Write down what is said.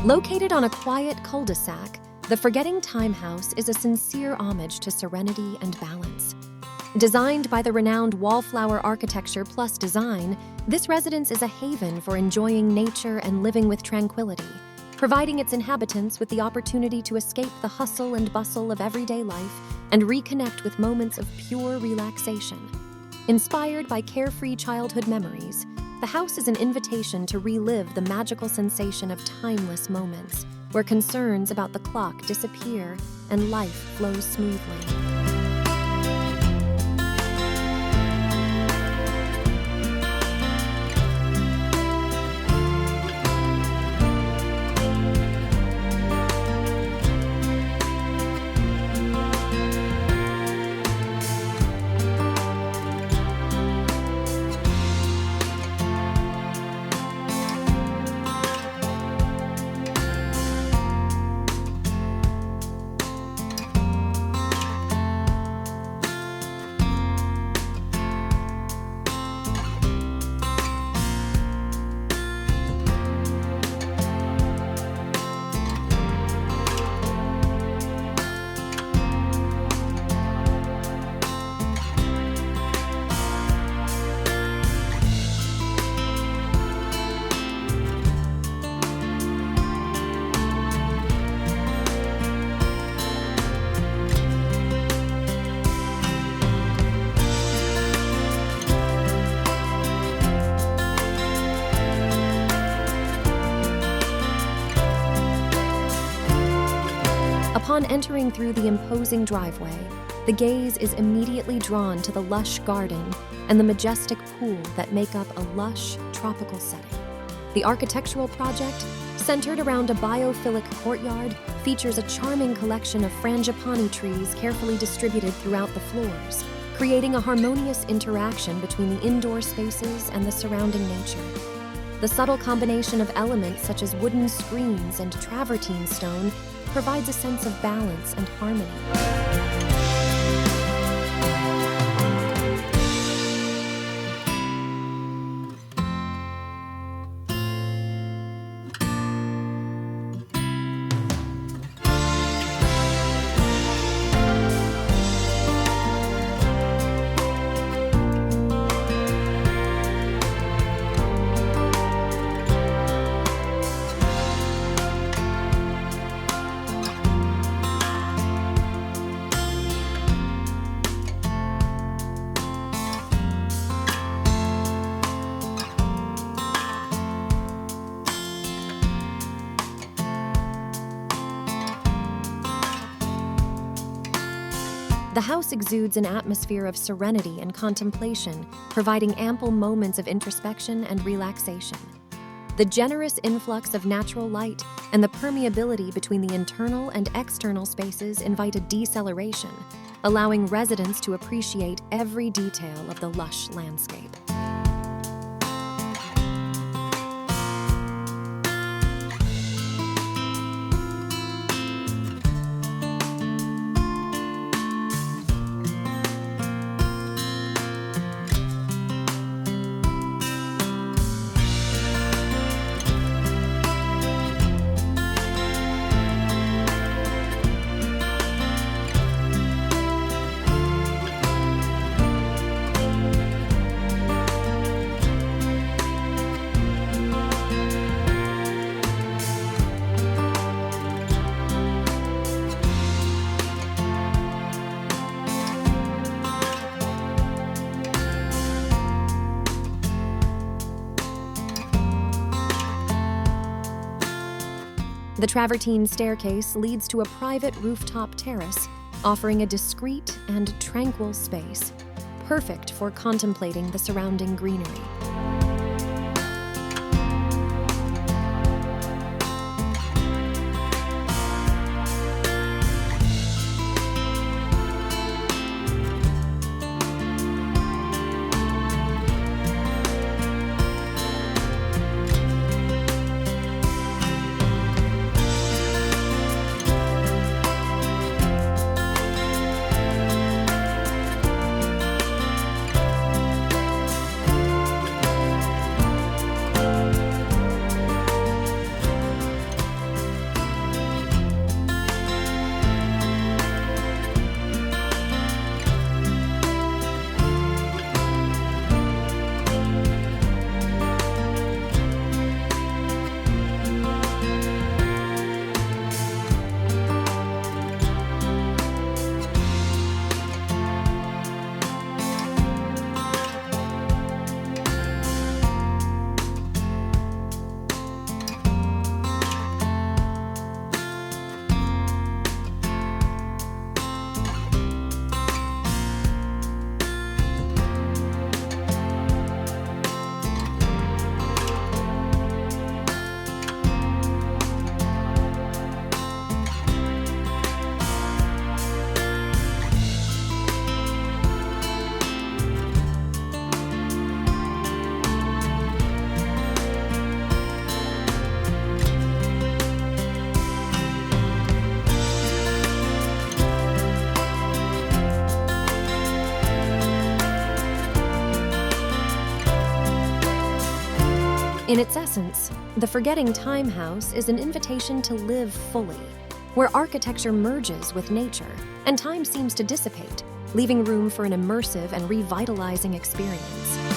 Located on a quiet cul-de-sac, the Forgetting Time House is a sincere homage to serenity and balance. Designed by the renowned Wallflower Architecture Design, this residence is a haven for enjoying nature and living with tranquility, providing its inhabitants with the opportunity to escape the hustle and bustle of everyday life and reconnect with moments of pure relaxation. Inspired by carefree childhood memories, the house is an invitation to relive the magical sensation of timeless moments, where concerns about the clock disappear and life flows smoothly. Upon entering through the imposing driveway, the gaze is immediately drawn to the lush garden and the majestic pool that make up a lush, tropical setting. The architectural project, centered around a biophilic courtyard, features a charming collection of Frangipani trees carefully distributed throughout the floors, creating a harmonious interaction between the indoor spaces and the surrounding nature. The subtle combination of elements such as wooden screens and travertine stone provides a sense of balance and harmony. The house exudes an atmosphere of serenity and contemplation, providing ample moments of introspection and relaxation. The generous influx of natural light and the permeability between the internal and external spaces invite a deceleration, allowing residents to appreciate every detail of the lush landscape. The travertine staircase leads to a private rooftop terrace, offering a discreet and tranquil space, perfect for contemplating the surrounding greenery. In its essence, the Forgetting Time house is an invitation to live fully, where architecture merges with nature and time seems to dissipate, leaving room for an immersive and revitalizing experience.